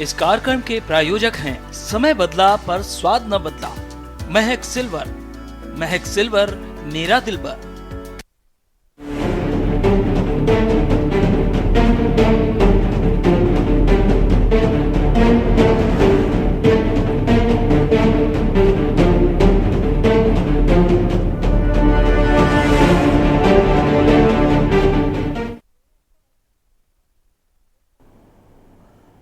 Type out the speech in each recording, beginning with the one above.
इस कार्यक्रम के प्रायोजक हैं समय बदला पर स्वाद न बदला, महक सिल्वर। महक सिल्वर, मेरा दिलबर।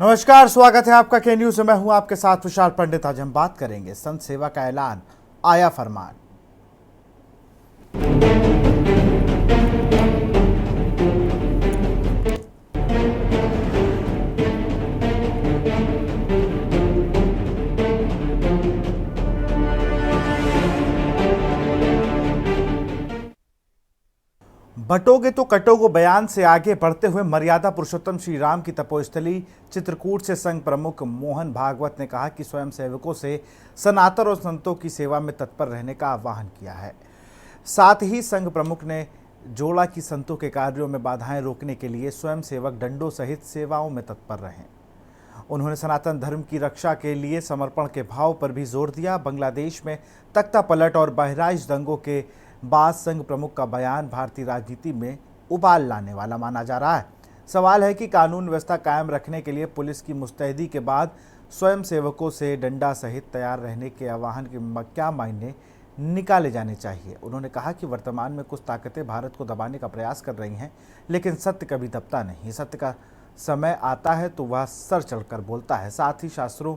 नमस्कार, स्वागत है आपका के न्यूज में। मैं हूं आपके साथ विशाल पंडित। आज हम बात करेंगे संत सेवा का ऐलान, आया फरमान। बटोगे तो कटोगे बयान से आगे बढ़ते हुए मर्यादा पुरुषोत्तम श्री राम की तपोस्थली चित्रकूट से संघ प्रमुख मोहन भागवत ने कहा कि स्वयं सेवकों से सनातन और संतों की सेवा में तत्पर रहने का आह्वान किया है। साथ ही संघ प्रमुख ने जोड़ा कि संतों के कार्यों में बाधाएं रोकने के लिए स्वयं सेवक डंडों सहित सेवाओं में तत्पर रहें। उन्होंने सनातन धर्म की रक्षा के लिए समर्पण के भाव पर भी जोर दिया। बांग्लादेश में तख्ता पलट और बहराइच दंगों के बाद संघ प्रमुख का बयान भारतीय राजनीति में उबाल लाने वाला माना जा रहा है। सवाल है कि कानून व्यवस्था कायम रखने के लिए पुलिस की मुस्तैदी के बाद स्वयं सेवकों से डंडा सहित तैयार रहने के आह्वान के क्या मायने निकाले जाने चाहिए। उन्होंने कहा कि वर्तमान में कुछ ताकतें भारत को दबाने का प्रयास कर रही हैं, लेकिन सत्य कभी दबता नहीं। सत्य का समय आता है तो वह सर चढ़कर बोलता है। साथ ही शास्त्रों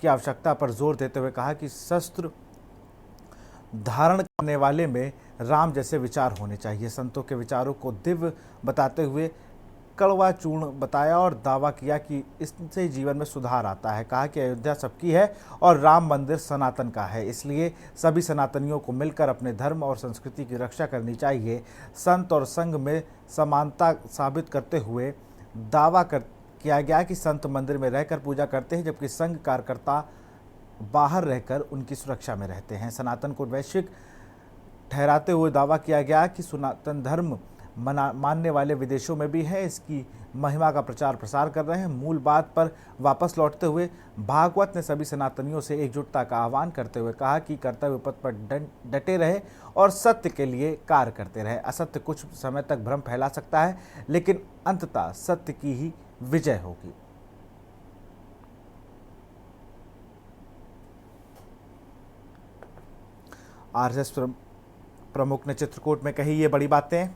की आवश्यकता पर जोर देते हुए कहा कि शस्त्र धारण करने वाले में राम जैसे विचार होने चाहिए। संतों के विचारों को दिव्य बताते हुए कड़वा चूर्ण बताया और दावा किया कि इससे जीवन में सुधार आता है। कहा कि अयोध्या सबकी है और राम मंदिर सनातन का है, इसलिए सभी सनातनियों को मिलकर अपने धर्म और संस्कृति की रक्षा करनी चाहिए। संत और संघ में समानता साबित करते हुए दावा किया गया कि संत मंदिर में रहकर पूजा करते हैं, जबकि संघ कार्यकर्ता बाहर रहकर उनकी सुरक्षा में रहते हैं। सनातन को वैश्विक ठहराते हुए दावा किया गया कि सनातन धर्म मानने वाले विदेशों में भी हैं, इसकी महिमा का प्रचार प्रसार कर रहे हैं। मूल बात पर वापस लौटते हुए भागवत ने सभी सनातनियों से एकजुटता का आह्वान करते हुए कहा कि कर्तव्य पथ पर डटे रहे और सत्य के लिए कार्य करते रहे। असत्य कुछ समय तक भ्रम फैला सकता है, लेकिन अंततः सत्य की ही विजय होगी। आरएसएस प्रमुख ने चित्रकूट में कही ये बड़ी बातें।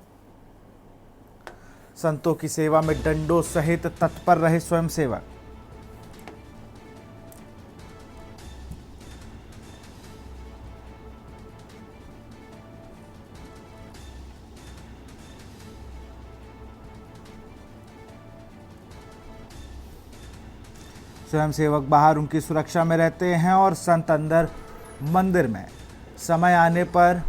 संतों की सेवा में डंडों सहित तत्पर रहे स्वयं सेवक। स्वयं सेवक बाहर उनकी सुरक्षा में रहते हैं और संत अंदर मंदिर में। समय आने पर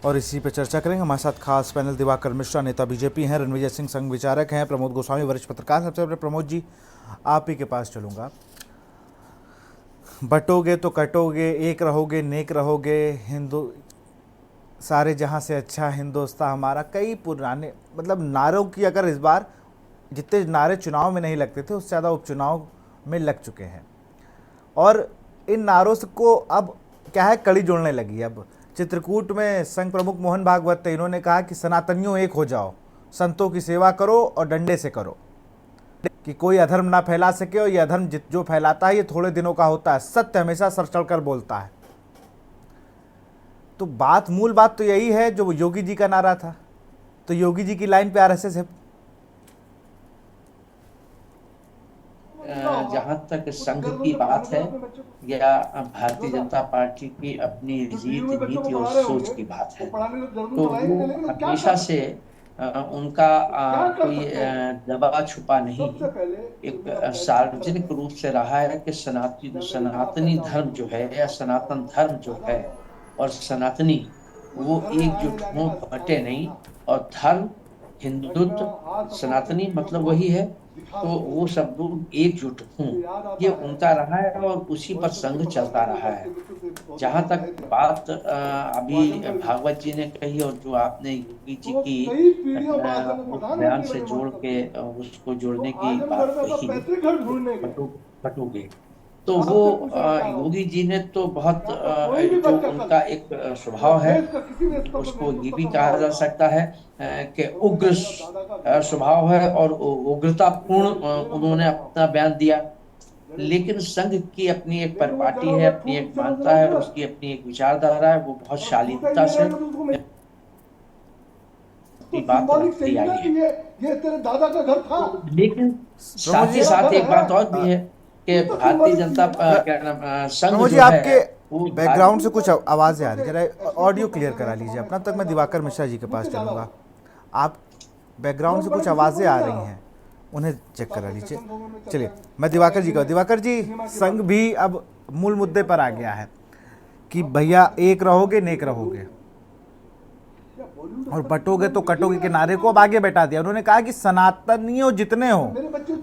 और इसी पर चर्चा करेंगे। हमारे साथ खास पैनल दिवाकर मिश्रा, नेता बीजेपी हैं, रणविजय सिंह संघ विचारक हैं, प्रमोद गोस्वामी वरिष्ठ पत्रकार। सबसे पहले प्रमोद जी, आप ही के पास चलूंगा। बटोगे तो कटोगे, एक रहोगे नेक रहोगे, हिंदू सारे जहां से अच्छा हिंदुस्तान हमारा, कई पुराने मतलब नारों की अगर इस बार जितने नारे चुनाव में नहीं लगते थे उससे ज़्यादा उपचुनाव में लग चुके हैं और इन नारों को अब क्या है, कड़ी जोड़ने लगी। अब चित्रकूट में संघ प्रमुख मोहन भागवत थे, इन्होंने कहा कि सनातनियों एक हो जाओ, संतों की सेवा करो और डंडे से करो, कि कोई अधर्म ना फैला सके और ये अधर्म जो फैलाता है ये थोड़े दिनों का होता है, सत्य हमेशा सर चढ़कर बोलता है। तो मूल बात तो यही है जो योगी जी का नारा था। तो योगी जी की लाइन पे आरएसएस है। जहां तक संघ की बात है या भारतीय जनता पार्टी की अपनी रीत नीति और सोच की बात है, तो वो हमेशा से उनका कोई दबा छुपा नहीं, एक सार्वजनिक रूप से रहा है कि सनातनी धर्म जो है या सनातन धर्म जो है और सनातनी वो एकजुट हों, बटे नहीं। और धर्म हिंदुत्व सनातनी मतलब वही है, तो वो सब लोग एकजुट हों, ये उनका रहा है और उसी पर संघ चलता रहा है। जहां तक बात अभी भागवत जी ने कही और जो आपने योगी जी की उस बयान से जोड़ के उसको जोड़ने की बात कही, कटोगे, तो वो योगी जी ने तो बहुत जो उनका एक स्वभाव है, उसको ये भी कहा जा सकता है कि उग्र स्वभाव है और उग्रतापूर्ण उन्होंने अपना बयान दिया। लेकिन संघ की अपनी एक परिपाटी है, अपनी एक मान्यता है, उसकी अपनी एक विचारधारा है, वो बहुत शालीनता से अपनी बात रखती आई है। ये तेरे दादा का घर था। लेकिन प्रमोद साथ ही जी, साथ एक बात और भी है कि तो भारतीय सिंबॉलिक जनता चीज क्या नाम संघ प्रमोद जी, जो है आपके वो बैकग्राउंड से कुछ आवाज़ें आ रही, जरा ऑडियो क्लियर करा लीजिए अपना, तब मैं दिवाकर मिश्रा जी के पास चलूँगा। आप बैकग्राउंड से कुछ आवाज़ें आ रही हैं, उन्हें चेक करा लीजिए। चलिए, मैं दिवाकर जी का, दिवाकर जी, संघ भी अब मूल मुद्दे पर आ गया है कि भैया एक रहोगे नेक रहोगे और बटोगे तो कटोगे के नारे को अब आगे बैठा दिया। उन्होंने कहा कि सनातनियों जितने हो,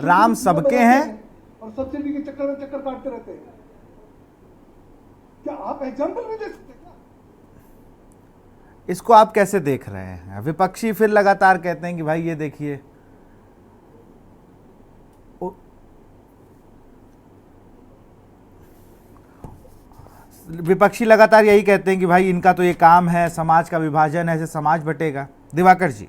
राम सबके हैं और सब्सिडी के चक्कर में चक्कर काटते रहते हैं। क्या आप एग्जाम्पल नहीं दे सकते क्या? इसको आप कैसे देख रहे हैं? विपक्षी फिर लगातार कहते हैं कि भाई ये देखिए, विपक्षी लगातार यही कहते हैं कि भाई इनका तो ये काम है, समाज का विभाजन है, ऐसे समाज बटेगा। दिवाकर जी,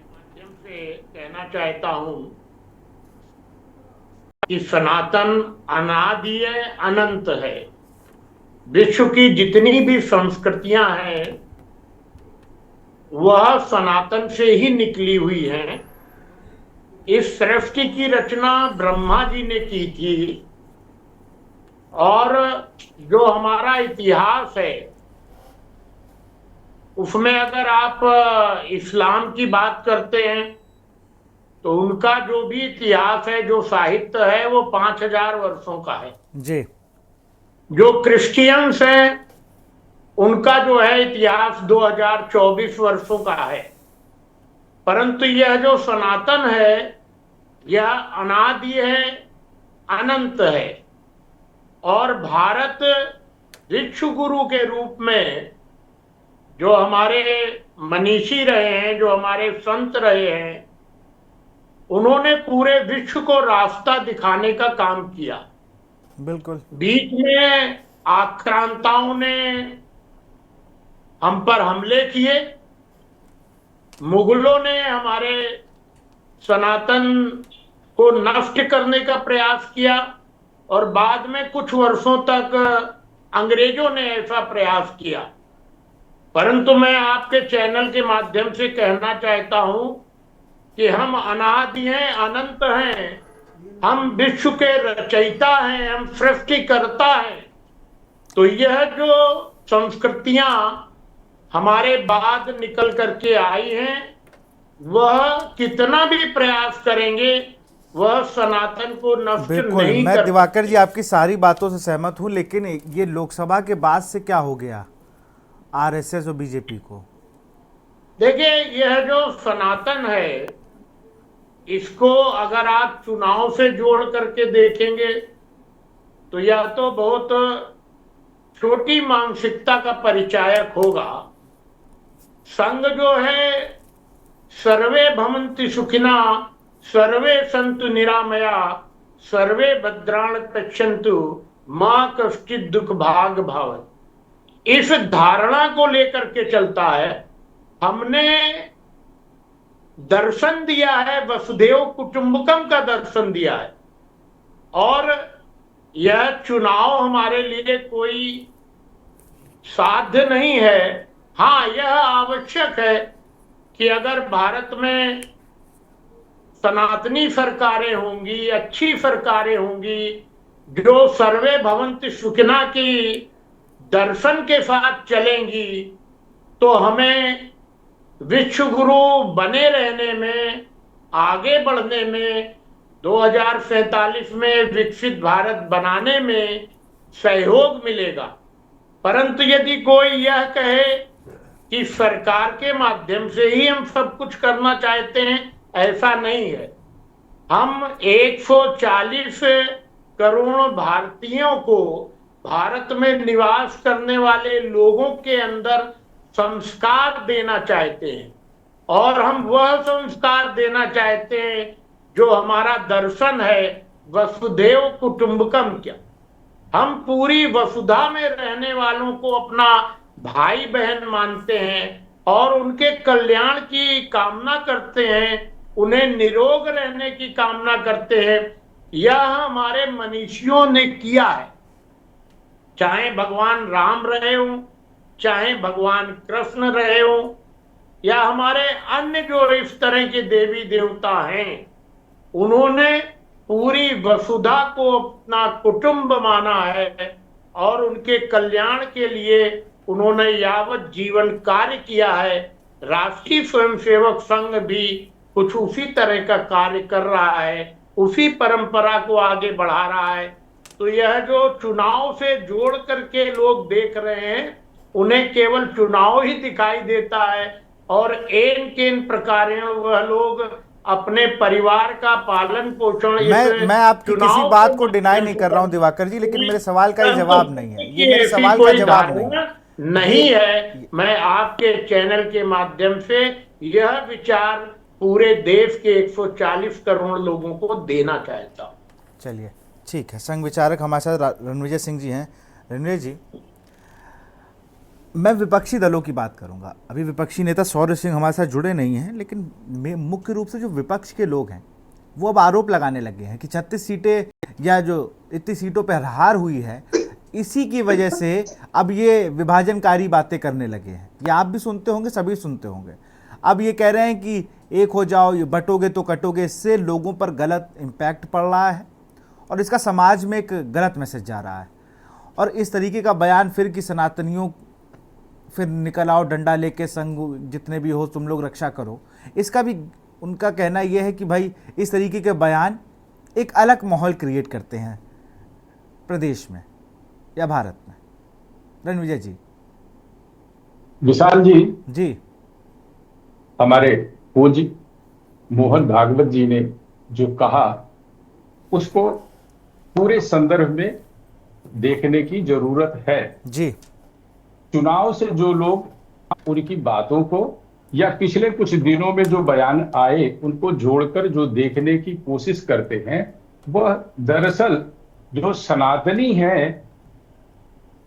माध्यम से कहना चाहता हूं कि सनातन अनादि है, अनंत है। विश्व की जितनी भी संस्कृतियां हैं वह सनातन से ही निकली हुई हैं। इस सृष्टि की रचना ब्रह्मा जी ने की थी और जो हमारा इतिहास है उसमें अगर आप इस्लाम की बात करते हैं तो उनका जो भी इतिहास है, जो साहित्य है, वो 5000 वर्षों का है जी। जो क्रिश्चियंस हैं उनका जो है इतिहास 2024 वर्षों का है। परंतु यह जो सनातन है यह अनादि है, अनंत है। और भारत ऋक्षु गुरु के रूप में जो हमारे मनीषी रहे हैं, जो हमारे संत रहे हैं, उन्होंने पूरे विश्व को रास्ता दिखाने का काम किया। बिल्कुल। बीच में आक्रांताओं ने हम पर हमले किए, मुगलों ने हमारे सनातन को नष्ट करने का प्रयास किया और बाद में कुछ वर्षों तक अंग्रेजों ने ऐसा प्रयास किया। परंतु मैं आपके चैनल के माध्यम से कहना चाहता हूं कि हम अनादि हैं, अनंत हैं, हम विश्व के रचयिता हैं, हम सृष्टिकर्ता हैं। तो यह जो संस्कृतियां हमारे बाद निकल करके आई हैं, वह कितना भी प्रयास करेंगे वह सनातन को नष्ट बिल्कुल, नहीं मैं कर दिवाकर जी आपकी सारी बातों से सहमत हूं, लेकिन ये लोकसभा के बाद से क्या हो गया आरएसएस और बीजेपी को? देखिए, यह जो सनातन है इसको अगर आप चुनाव से जोड़ करके देखेंगे तो यह तो बहुत छोटी मानसिकता का परिचायक होगा। संघ जो है सर्वे भवन्ति सुखिना, सर्वे सन्तु निरामया, सर्वे भद्राणि पश्यन्तु मां कश्चित् दुख भाग भवेत्। इस धारणा को लेकर के चलता है। हमने दर्शन दिया है, वसुदेव कुटुंबकम का दर्शन दिया है। और यह चुनाव हमारे लिए कोई साध्य नहीं है। हाँ, यह आवश्यक है कि अगर भारत में सनातनी सरकारें होंगी, अच्छी सरकारें होंगी जो सर्वे भवन्ति सुखिना की दर्शन के साथ चलेंगी, तो हमें विश्व गुरु बने रहने में, आगे बढ़ने में, 2047 में विकसित भारत बनाने में सहयोग मिलेगा। परंतु यदि कोई यह कहे कि सरकार के माध्यम से ही हम सब कुछ करना चाहते हैं, ऐसा नहीं है। हम 140 करोड़ भारतीयों को, भारत में निवास करने वाले लोगों के अंदर संस्कार देना चाहते हैं, और हम वह संस्कार देना चाहते हैं जो हमारा दर्शन है, वसुधैव कुटुंबकम। क्या हम पूरी वसुधा में रहने वालों को अपना भाई बहन मानते हैं और उनके कल्याण की कामना करते हैं, उन्हें निरोग रहने की कामना करते हैं। यह हमारे मनीषियों ने किया है, चाहे भगवान राम रहे हों, चाहे भगवान कृष्ण रहे हों, या हमारे अन्य जो इस तरह के देवी देवता हैं, उन्होंने पूरी वसुधा को अपना कुटुंब माना है और उनके कल्याण के लिए उन्होंने यावत जीवन कार्य किया है। राष्ट्रीय स्वयंसेवक संघ भी कुछ उसी तरह का कार्य कर रहा है, उसी परंपरा को आगे बढ़ा रहा है। तो यह जो चुनाव से जोड़ करके लोग देख रहे हैं, उन्हें केवल चुनाव ही दिखाई देता है और एन केन प्रकार वह लोग अपने परिवार का पालन पोषण। मैं आपकी किसी बात को डिनाई नहीं कर रहा हूं दिवाकर जी, लेकिन मेरे सवाल का ये जवाब नहीं है, ये मेरे सवाल का जवाब नहीं है। मैं आपके चैनल के माध्यम से यह विचार पूरे देश के 140 करोड़ लोगों को देना चाहता हूं। चलिए ठीक है, संघ विचारक हमारे साथ रणविजय सिंह जी हैं। रणविजय जी, मैं विपक्षी दलों की बात करूंगा। अभी विपक्षी नेता शौर्य सिंह हमारे साथ जुड़े नहीं हैं, लेकिन मुख्य रूप से जो विपक्ष के लोग हैं वो अब आरोप लगाने लगे हैं कि 36 सीटें या जो इतनी सीटों पर हार हुई है, इसी की वजह से अब ये विभाजनकारी बातें करने लगे हैं। ये आप भी सुनते होंगे, सभी सुनते होंगे। अब ये कह रहे हैं कि एक हो जाओ, ये बटोगे तो कटोगे। इससे लोगों पर गलत इम्पैक्ट पड़ रहा है और इसका समाज में एक गलत मैसेज जा रहा है। और इस तरीके का बयान फिर कि सनातनियों फिर निकल आओ डंडा लेके, संघ जितने भी हो तुम लोग रक्षा करो, इसका भी उनका कहना यह है कि भाई इस तरीके के बयान एक अलग माहौल क्रिएट करते हैं प्रदेश में या भारत में। रणविजय जी। विशाल जी, हमारे पूज्य मोहन भागवत जी ने जो कहा उसको पूरे संदर्भ में देखने की जरूरत है जी। चुनाव से जो लोग उनकी बातों को या पिछले कुछ दिनों में जो बयान आए उनको जोड़कर जो देखने की कोशिश करते हैं, वह दरअसल जो सनातनी हैं,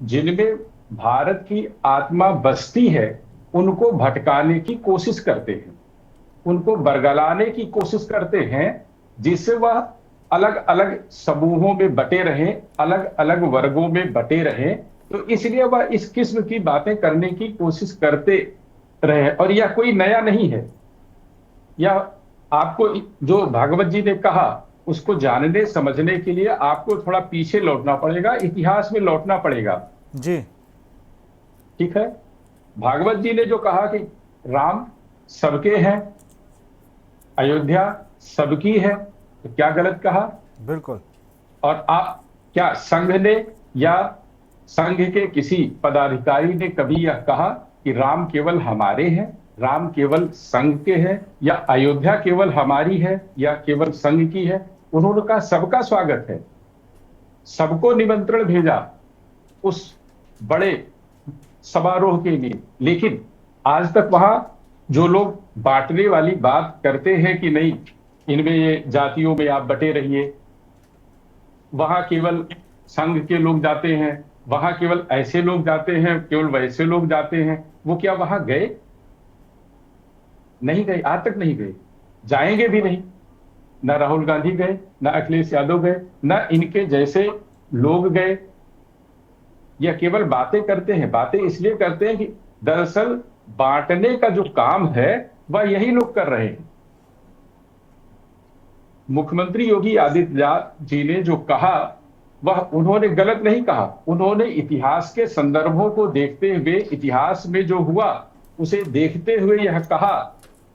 जिनमें भारत की आत्मा बसती है, उनको भटकाने की कोशिश करते हैं, उनको बरगलाने की कोशिश करते हैं, जिससे वह अलग अलग समूहों में बटे रहें, अलग अलग वर्गों में बटे रहें। तो इसलिए वह इस किस्म की बातें करने की कोशिश करते रहे। और यह कोई नया नहीं है। यह आपको जो भागवत जी ने कहा उसको जानने समझने के लिए आपको थोड़ा पीछे लौटना पड़ेगा, इतिहास में लौटना पड़ेगा जी। ठीक है, भागवत जी ने जो कहा कि राम सबके हैं, अयोध्या सबकी है, तो क्या गलत कहा? बिल्कुल। और आप क्या संघ ने या संघ के किसी पदाधिकारी ने कभी यह कहा कि राम केवल हमारे हैं, राम केवल संघ के हैं, या अयोध्या केवल हमारी है या केवल संघ की है? उन्होंने कहा सबका स्वागत है, सबको निमंत्रण भेजा उस बड़े समारोह के लिए। लेकिन आज तक वहां जो लोग बांटने वाली बात करते हैं कि नहीं, इनमें ये जातियों में आप बटे रहिए, वहां केवल संघ के लोग जाते हैं, वहां केवल ऐसे लोग जाते हैं, केवल वैसे लोग जाते हैं, वो क्या वहां गए? नहीं गए, आज तक नहीं गए, जाएंगे भी नहीं। न राहुल गांधी गए, न अखिलेश यादव गए, न इनके जैसे लोग गए। यह केवल बातें करते हैं। बातें इसलिए करते हैं कि दरअसल बांटने का जो काम है वह यही लोग कर रहे हैं। मुख्यमंत्री योगी आदित्यनाथ जी ने जो कहा वह उन्होंने गलत नहीं कहा। उन्होंने इतिहास के संदर्भों को देखते हुए, इतिहास में जो हुआ उसे देखते हुए यह कहा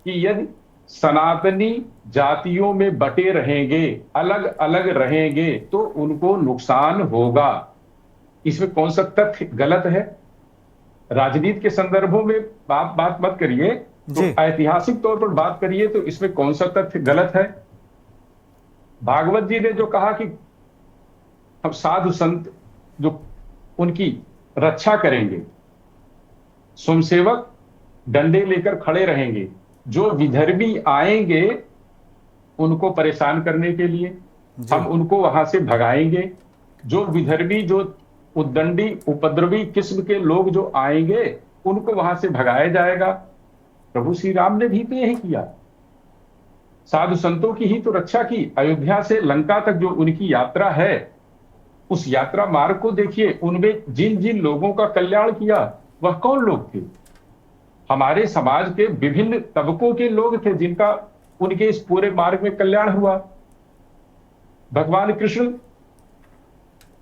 कि यदि सनातनी जातियों में बटे रहेंगे, अलग अलग रहेंगे, तो उनको नुकसान होगा। इसमें कौन सा तथ्य गलत है? राजनीति के संदर्भों में बात मत करिए, तो ऐतिहासिक तौर पर बात करिए, तो इसमें कौन सा तथ्य गलत है? भागवत जी ने जो कहा कि हम साधु संत जो उनकी रक्षा करेंगे, स्वयंसेवक डंडे लेकर खड़े रहेंगे, जो विधर्मी आएंगे उनको परेशान करने के लिए हम उनको वहां से भगाएंगे। जो विधर्मी, जो उद्दंडी उपद्रवी किस्म के लोग जो आएंगे उनको वहां से भगाया जाएगा। प्रभु श्री राम ने भी तो यही किया, साधु संतों की ही तो रक्षा की। अयोध्या से लंका तक जो उनकी यात्रा है, उस यात्रा मार्ग को देखिए, उनमें जिन जिन लोगों का कल्याण किया वह कौन लोग थे? हमारे समाज के विभिन्न तबकों के लोग थे जिनका उनके इस पूरे मार्ग में कल्याण हुआ। भगवान कृष्ण,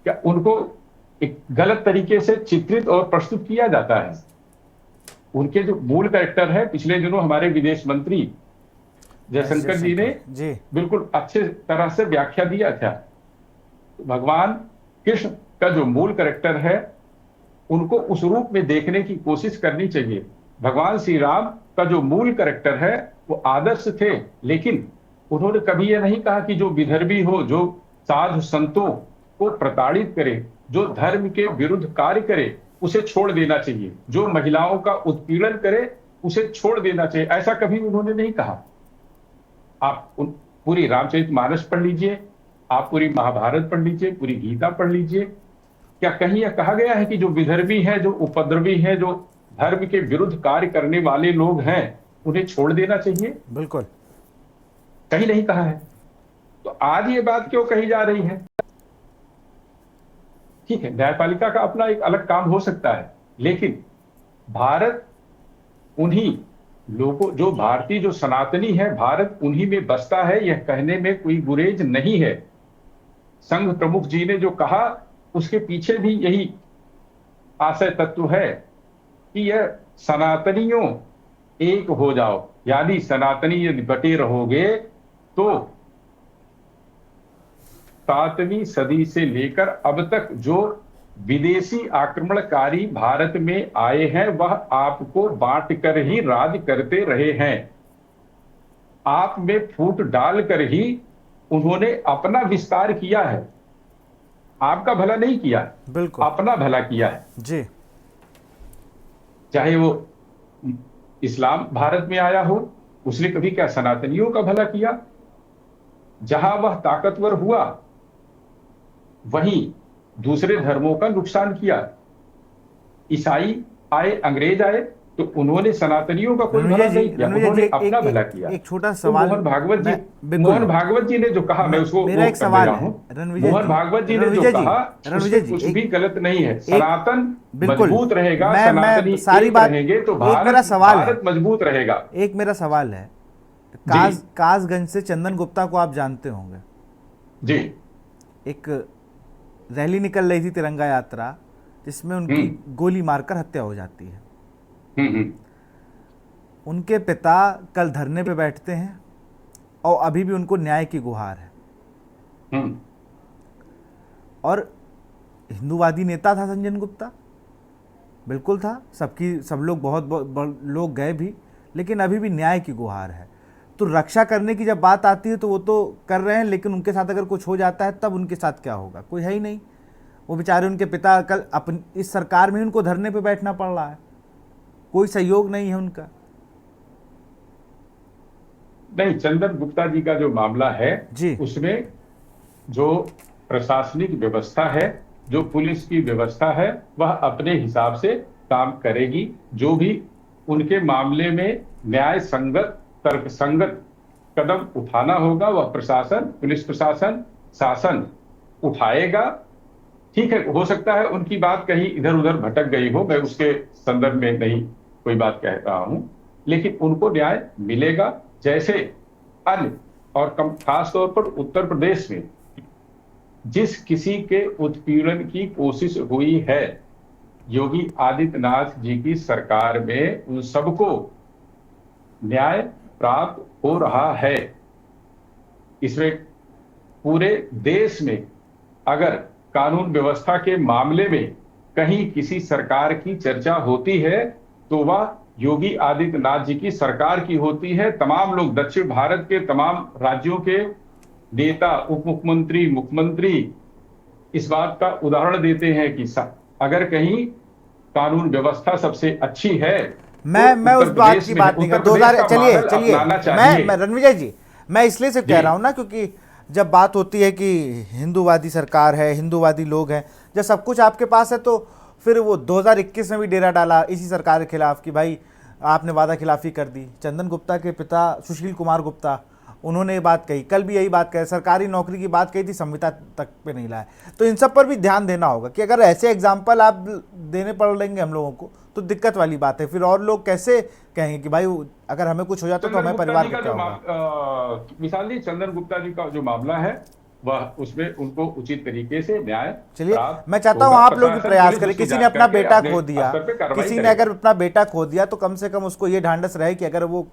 क्या उनको एक गलत तरीके से चित्रित और प्रस्तुत किया जाता है? उनके जो मूल कैरेक्टर है, पिछले दिनों हमारे विदेश मंत्री जयशंकर जी ने बिल्कुल अच्छे तरह से व्याख्या दिया था। भगवान कृष्ण का जो मूल कैरेक्टर है, उनको उस रूप में देखने की कोशिश करनी चाहिए। भगवान श्री राम का जो मूल कैरेक्टर है वो आदर्श थे, लेकिन उन्होंने कभी यह नहीं कहा कि जो विधर्मी हो, जो साधु संतों को प्रताड़ित करे, जो धर्म के विरुद्ध कार्य करे, उसे छोड़ देना चाहिए। जो महिलाओं का उत्पीड़न करे उसे छोड़ देना चाहिए, ऐसा कभी उन्होंने नहीं कहा। आप पूरी रामचरितमानस पढ़ लीजिए, आप पूरी महाभारत पढ़ लीजिए, पूरी गीता पढ़ लीजिए। क्या कहीं यह कहा गया है कि जो विधर्मी है, जो उपद्रवी है, जो धर्म के विरुद्ध कार्य करने वाले लोग हैं, उन्हें छोड़ देना चाहिए? बिल्कुल कहीं नहीं कहा है। तो आज ये बात क्यों कही जा रही है? ठीक है, न्यायपालिका का अपना एक अलग काम हो सकता है, लेकिन भारत उन्हीं लोगों, जो भारतीय, जो सनातनी है, भारत उन्हीं में बसता है, यह कहने में कोई गुरेज नहीं है। संघ प्रमुख जी ने जो कहा, उसके पीछे भी यही आशय तत्व है कि यह सनातनियों एक हो जाओ, यानी सनातनी यदि बटे रहोगे तो 7वीं सदी से लेकर अब तक जो विदेशी आक्रमणकारी भारत में आए हैं, वह आपको बांट कर ही राज करते रहे हैं। आप में फूट डालकर ही उन्होंने अपना विस्तार किया है, आपका भला नहीं किया, बिल्कुल अपना भला किया है जी। चाहे वो इस्लाम भारत में आया हो, उसने कभी क्या सनातनियों का भला किया? जहां वह ताकतवर हुआ वहीं दूसरे धर्मों का नुकसान किया। ईसाई आए, अंग्रेज आए, तो उन्होंने सनातनियों का कोई भला नहीं किया, उन्होंने अपना भला किया। एक छोटा सवाल, मोहन भागवत जी ने जो कहा, मैं उसको मेरा एक सवाल है, मोहन भागवत जी ने जो कहा, उसमें कुछ भी गलत नहीं है। सनातन मजबूत रहेगा, सनातनी एक रहेंगे तो भारत मजबूत रहेगा। एक मेरा सवाल है, कासगंज से चंदन गुप्ता को आप जानते होंगे जी। एक रैली निकल रही थी, तिरंगा यात्रा, जिसमें उनकी गोली मारकर हत्या हो जाती है। उनके पिता कल धरने पे बैठते हैं और अभी भी उनको न्याय की गुहार है। और हिंदूवादी नेता था संजय गुप्ता, बिल्कुल था, सब लोग बहुत लोग गए भी, लेकिन अभी भी न्याय की गुहार है। तो रक्षा करने की जब बात आती है तो वो तो कर रहे हैं, लेकिन उनके साथ अगर कुछ हो जाता है तब उनके साथ क्या होगा? कोई है ही नहीं। वो बेचारे, उनके पिता कल अपनी इस सरकार में उनको धरने पे बैठना पड़ रहा है, कोई सहयोग नहीं है उनका। नहीं, चंदन गुप्ता जी का जो मामला है जी, उसमें जो प्रशासनिक व्यवस्था है, जो पुलिस की व्यवस्था है, वह अपने हिसाब से काम करेगी। जो भी उनके मामले में न्याय संगत, तर्क संगत कदम उठाना होगा, वह प्रशासन, पुलिस प्रशासन, शासन उठाएगा। ठीक है, हो सकता है उनकी बात कहीं इधर उधर भटक गई हो, मैं उसके संदर्भ में नहीं कोई बात कह रहा हूं, लेकिन उनको न्याय मिलेगा। जैसे अन्य और खास तौर पर उत्तर प्रदेश में जिस किसी के उत्पीड़न की कोशिश हुई है योगी आदित्यनाथ जी की सरकार में, उन सबको न्याय प्राप्त हो रहा है। इसमें पूरे देश में अगर कानून व्यवस्था के मामले में कहीं किसी सरकार की चर्चा होती है तो वह योगी आदित्यनाथ जी की सरकार की होती है। तमाम लोग, दक्षिण भारत के तमाम राज्यों के नेता, उप मुख्यमंत्री, मुख्यमंत्री इस बात का उदाहरण देते हैं कि अगर कहीं कानून व्यवस्था सबसे अच्छी है मैं तो उस बात की बात नहीं कर 2000 चलिए चलिए मैं रणविजय जी, मैं इसलिए से कह रहा हूं ना, क्योंकि जब बात होती है कि हिंदूवादी सरकार है, हिंदूवादी लोग हैं, जब सब कुछ आपके पास है तो फिर वो 2021 में भी डेरा डाला इसी सरकार के खिलाफ कि भाई आपने वादा खिलाफी कर दी। चंदन गुप्ता के पिता सुशील कुमार गुप्ता, उन्होंने ये बात कही, कल भी यही बात कही, सरकारी नौकरी की बात कही थी, संविदा तक पे नहीं लाए। तो इन सब पर भी ध्यान देना होगा कि अगर ऐसे एग्जाम्पल आप देने पड़ लेंगे हम लोगों को तो दिक्कत वाली बात है। फिर और लोग कैसे कहेंगे कि भाई अगर हमें कुछ हो जाता तो हमें परिवार का क्या होगा। विशाल जी, चंदन गुप्ता जी का जो मामला है वह उसमें उनको उचित तरीके से न्याय। चलिए, मैं चाहता हूं आप लोग भी प्रयास करें। किसी ने अपना बेटा खो दिया, किसी ने अगर अपना बेटा खो दिया तो कम से कम उसको ये ढांढस रहे कि अगर वो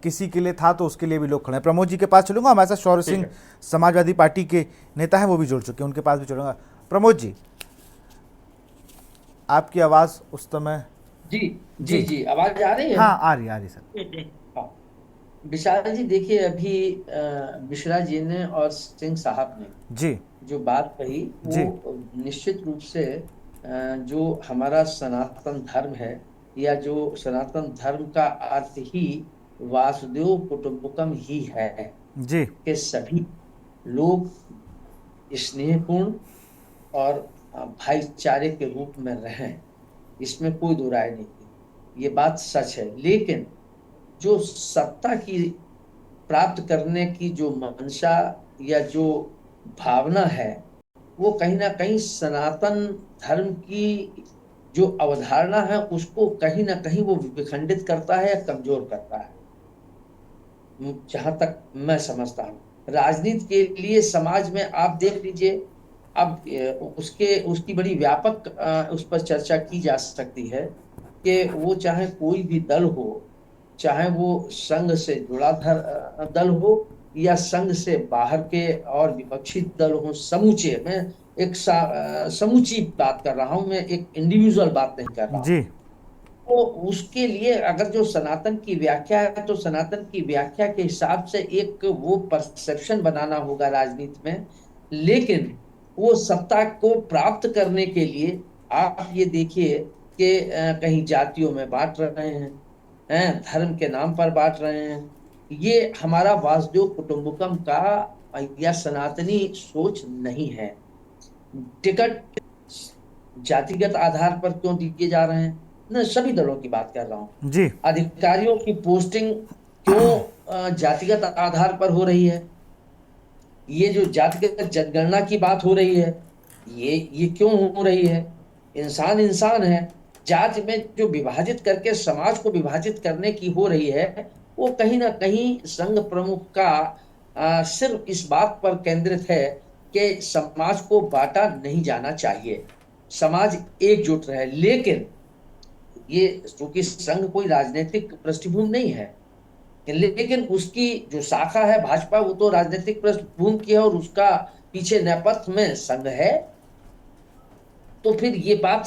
किसी के लिए था तो उसके लिए भी लोग खड़े हैं। प्रमोद जी के पास चलूंगा, हमारे साथ शौर्य सिंह समाजवादी पार्टी के नेता हैं, वो भी जुड़ चुके हैं, उनके पास भी चलूंगा। प्रमोद जी, आपकी आवाज उस समय जी आवाज आ रही है? हाँ, आ रही सर। हाँ, विशाल जी देखिए, अभी मिश्रा जी ने और सिंह साहब ने जी जो बात कही वो निश्चित रूप से जो हमारा सनातन धर्म है, या जो सनातन धर्म का अर्थ ही वासुदेव कुटुंबकम ही है जी, कि सभी लोग स्नेहपूर्ण और भाईचारे के रूप में रहें, इसमें कोई दो राय नहीं। ये बात सच है। लेकिन जो सत्ता की प्राप्त करने की जो मंशा या जो भावना है, वो कहीं ना कहीं सनातन धर्म की जो अवधारणा है उसको कहीं ना कहीं वो विखंडित करता है या कमजोर करता है। जहां तक मैं समझता हूँ, राजनीति के लिए समाज में आप देख लीजिए, अब उसकी बड़ी व्यापक उस पर चर्चा की जा सकती है कि वो चाहे कोई भी दल हो, चाहे वो संघ से जुड़ा दल हो या संघ से बाहर के और विपक्षी दल हो, समूचे, मैं एक समूची बात कर रहा हूं, मैं एक इंडिविजुअल बात नहीं कर रहा हूं। तो उसके लिए अगर जो सनातन की व्याख्या है तो सनातन की व्याख्या के हिसाब से एक वो परसेप्शन बनाना होगा राजनीति में। लेकिन वो सत्ता को प्राप्त करने के लिए आप ये देखिए कि कहीं जातियों में बांट रहे हैं, धर्म के नाम पर बांट रहे हैं। ये हमारा वासुदेव कुटुंबकम का या सनातनी सोच नहीं है। टिकट जातिगत आधार पर क्यों दिए जा रहे हैं? मैं सभी दलों की बात कर रहा हूं जी। अधिकारियों की पोस्टिंग क्यों जातिगत आधार पर हो रही है? ये जो जातिगत जनगणना की बात हो रही है, ये क्यों हो रही है? इंसान इंसान है। जाति में जो विभाजित करके समाज को विभाजित करने की हो रही है, वो कहीं ना कहीं संघ प्रमुख का सिर्फ इस बात पर केंद्रित है कि समाज को बांटा नहीं जाना चाहिए, समाज एकजुट रहे। लेकिन ये चूंकि संघ कोई राजनीतिक पृष्ठभूमि नहीं है, लेकिन उसकी जो शाखा है भाजपा, वो तो राजनीतिक पृष्ठभूमि की है और उसका पीछे नेपथ्य में संघ है। तो फिर ये बात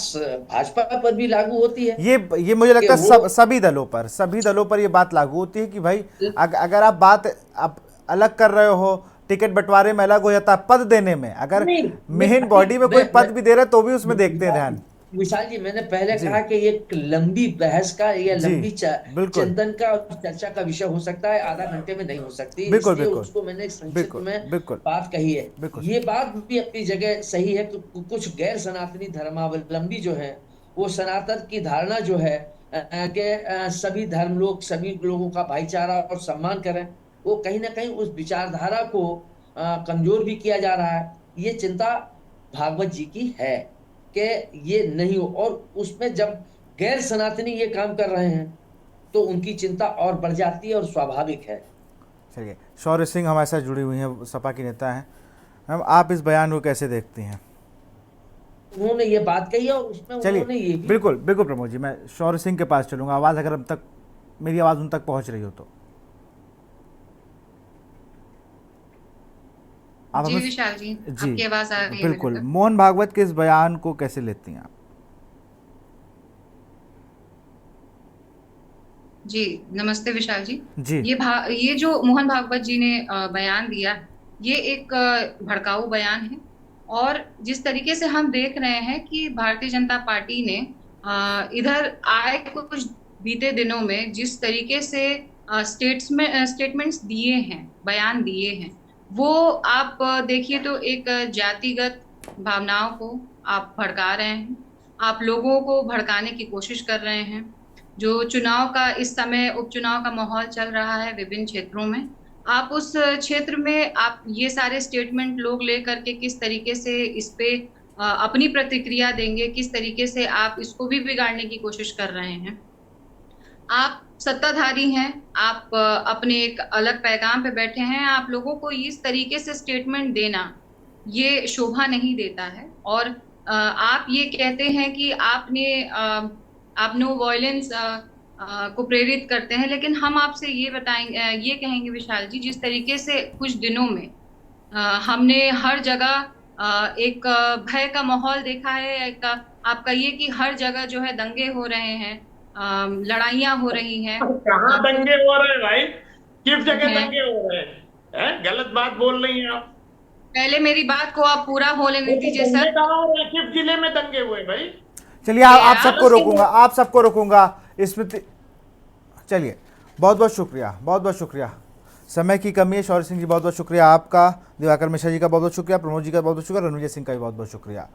भाजपा पर भी लागू होती है। ये मुझे लगता है सभी दलों पर ये बात लागू होती है कि भाई अगर आप बात आप अलग कर रहे हो, टिकट बंटवारे में अलग हो जाता है, पद देने में अगर मेन बॉडी में कोई पद भी दे रहा है तो भी उसमें देखते हैं ध्यान। विशाल जी, मैंने पहले कहा कि एक लंबी बहस का या लंबी चिंतन का चर्चा का विषय हो सकता है, आधा घंटे में नहीं हो सकती, इसलिए उसको मैंने संक्षिप्त में बात कही है। ये बात भी अपनी जगह सही है कि कुछ गैर सनातनी धर्मावलंबी जो है, वो सनातन की धारणा जो है कि सभी धर्म लोग सभी लोगों का भाईचारा और सम्मान करें, वो कहीं ना कहीं उस विचारधारा को कमजोर भी किया जा रहा है। ये चिंता भागवत जी की है कि ये नहीं हो, और उसमें जब गैर सनातनी ये काम कर रहे हैं तो उनकी चिंता और बढ़ जाती है और स्वाभाविक है। चलिए, शौर्य सिंह हमारे साथ जुड़ी हुई हैं, सपा की नेता हैं। मैम, आप इस बयान को कैसे देखती हैं? उन्होंने ये बात कही और उसमें उन्होंने ये भी... बिल्कुल प्रमोद जी, मैं शौर्य सिंह के पास चलूंगा। आवाज अगर मेरी आवाज उन तक पहुंच रही हो तो जी विशाल जी, आपकी आवाज आ रही है। बिल्कुल। मोहन भागवत के इस बयान को कैसे लेती हैं आप? जी नमस्ते विशाल जी। जी ये जो मोहन भागवत जी ने बयान दिया, ये एक भड़काऊ बयान है। और जिस तरीके से हम देख रहे हैं कि भारतीय जनता पार्टी ने इधर आए कुछ बीते दिनों में जिस तरीके से स्टेटमेंट्स दिए हैं, बयान दिए हैं, वो आप देखिए तो एक जातिगत भावनाओं को आप भड़का रहे हैं, आप लोगों को भड़काने की कोशिश कर रहे हैं। जो चुनाव का इस समय उपचुनाव का माहौल चल रहा है विभिन्न क्षेत्रों में, आप उस क्षेत्र में आप ये सारे स्टेटमेंट लोग ले करके किस तरीके से इस पे अपनी प्रतिक्रिया देंगे, किस तरीके से आप इसको भी बिगाड़ने की कोशिश कर रहे हैं। आप सत्ताधारी हैं, आप अपने एक अलग पैगाम पे बैठे हैं, आप लोगों को इस तरीके से स्टेटमेंट देना ये शोभा नहीं देता है। और आप ये कहते हैं कि आप नो वायलेंस को प्रेरित करते हैं, लेकिन हम आपसे ये बताएंगे, ये कहेंगे विशाल जी, जिस तरीके से कुछ दिनों में हमने हर जगह एक भय का माहौल देखा है। आपका ये कि हर जगह जो है दंगे हो रहे हैं, लड़ाइयां हो रही हैं। कहाँ दंगे हो रहे हैं भाई? किस जगह दंगे हो रहे हैं? गलत बात बोल रही हैं आप। पहले मेरी बात को आप पूरा होने दीजिए सर। किस जिले में दंगे हुए भाई? चलिए आप सबको रोकूंगा, आप सबको रोकूंगा। स्मृति, चलिए बहुत बहुत शुक्रिया, बहुत बहुत शुक्रिया। समय की कमी है। शौर्य सिंह जी बहुत बहुत शुक्रिया आपका, दिवाकर मिश्रा जी का बहुत बहुत शुक्रिया, प्रमोद जी का बहुत बहुत शुक्रिया, रणविजय सिंह का भी बहुत बहुत शुक्रिया।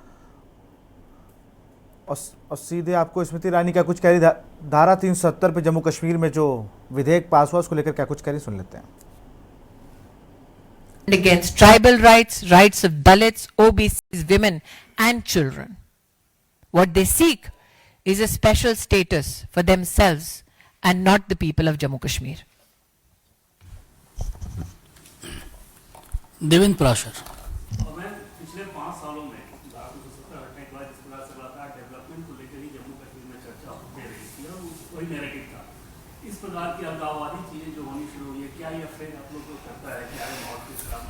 और सीधे आपको स्मृति ईरानी क्या कुछ कह रही, धारा 370 पे जम्मू कश्मीर में जो विधेयक पास हुआ उसको लेकर क्या कुछ कह रही, सुन लेते हैं। Against tribal rights, rights of Dalits, OBCs, women and children. What they seek is a special status for themselves and not the people of Jammu Kashmir. Devendra Parashar. मैं पिछले 5 सालों में हटने के बाद जिस प्रकार से लगातार डेवलपमेंट को लेकर ही जम्मू कश्मीर में चर्चा होती रही थी और वही नैरेटिव था। इस प्रकार की अलगाववादी चीजें जो होनी शुरू हुई है, क्या ये अफेयर आप लोग को करता है कि आगे बहुत कुछ काम?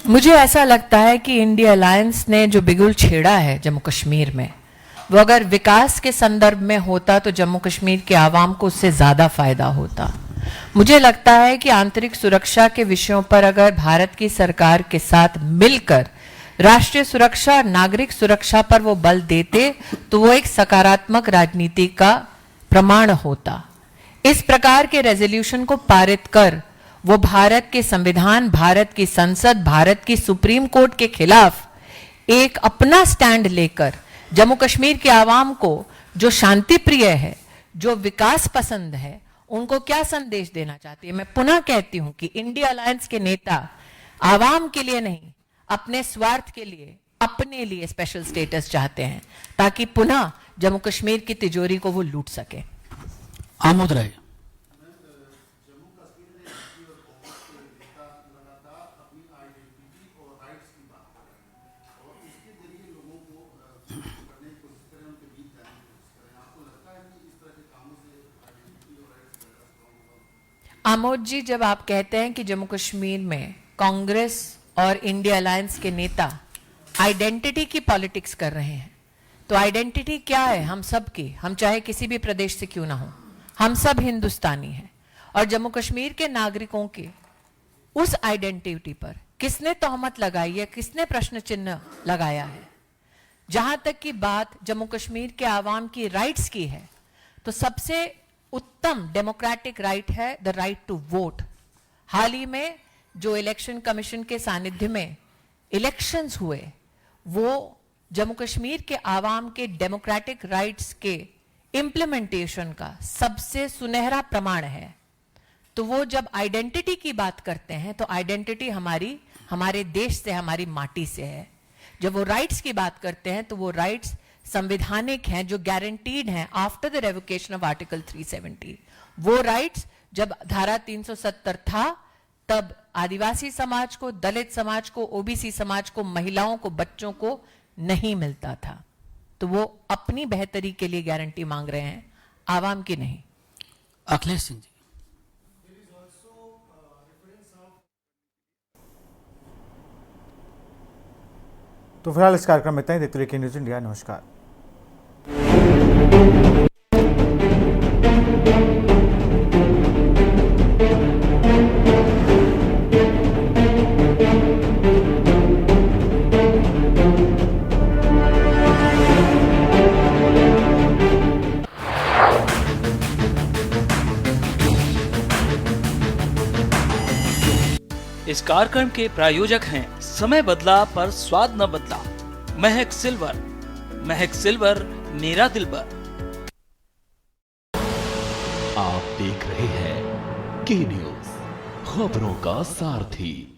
मुझे ऐसा लगता है कि इंडिया अलायंस ने जो बिगुल छेड़ा है जम्मू कश्मीर में, वो अगर विकास के संदर्भ में होता तो जम्मू कश्मीर के आवाम को उससे ज़्यादा फायदा होता। मुझे लगता है कि आंतरिक सुरक्षा के विषयों पर अगर भारत की सरकार के साथ मिलकर राष्ट्रीय सुरक्षा, नागरिक सुरक्षा पर वो बल देते तो वो एक सकारात्मक राजनीति का प्रमाण होता। इस प्रकार के रेजोल्यूशन को पारित कर वो भारत के संविधान, भारत की संसद, भारत की सुप्रीम कोर्ट के खिलाफ एक अपना स्टैंड लेकर जम्मू कश्मीर के आवाम को, जो शांति प्रिय है, जो विकास पसंद है, उनको क्या संदेश देना चाहती है। मैं पुनः कहती हूं कि इंडिया अलायंस के नेता आवाम के लिए नहीं, अपने स्वार्थ के लिए, अपने लिए स्पेशल स्टेटस चाहते हैं ताकि पुनः जम्मू कश्मीर की तिजोरी को वो लूट सके। आमोद राय। आमोद जी, जब आप कहते हैं कि जम्मू कश्मीर में कांग्रेस और इंडिया अलायंस के नेता आइडेंटिटी की पॉलिटिक्स कर रहे हैं, तो आइडेंटिटी क्या है हम सब की? हम चाहे किसी भी प्रदेश से क्यों ना हो, हम सब हिंदुस्तानी हैं। और जम्मू कश्मीर के नागरिकों के उस आइडेंटिटी पर किसने तोहमत लगाई है, किसने प्रश्न चिन्ह लगाया है? जहां तक की बात जम्मू कश्मीर के आवाम की राइट्स की है, तो सबसे उत्तम डेमोक्रेटिक राइट है द राइट टू वोट। हाल ही में जो इलेक्शन कमीशन के सानिध्य में इलेक्शंस हुए, वो जम्मू कश्मीर के आवाम के डेमोक्रेटिक राइट्स के इम्प्लीमेंटेशन का सबसे सुनहरा प्रमाण है। तो वो जब आइडेंटिटी की बात करते हैं तो आइडेंटिटी हमारी, हमारे देश से, हमारी माटी से है। जब वो राइट्स की बात करते हैं तो वो राइट्स संवैधानिक हैं, जो गारंटीड हैं after the revocation of article 370। वो राइट्स जब धारा 370 था तब आदिवासी समाज को, दलित समाज को, ओबीसी समाज को, महिलाओं को, बच्चों को नहीं मिलता था। तो वो अपनी बेहतरी के लिए गारंटी मांग रहे हैं, आवाम की नहीं। अखिलेश सिंह जी। तो फिलहाल इस कार्यक्रम में इतना ही। देखते रहिए न्यूज़ इंडिया। नमस्कार। इस कार्यक्रम के प्रायोजक हैं समय बदला पर स्वाद न बदला, महक सिल्वर। महक सिल्वर, मेरा दिलबर। आप देख रहे हैं के न्यूज, खबरों का सारथी।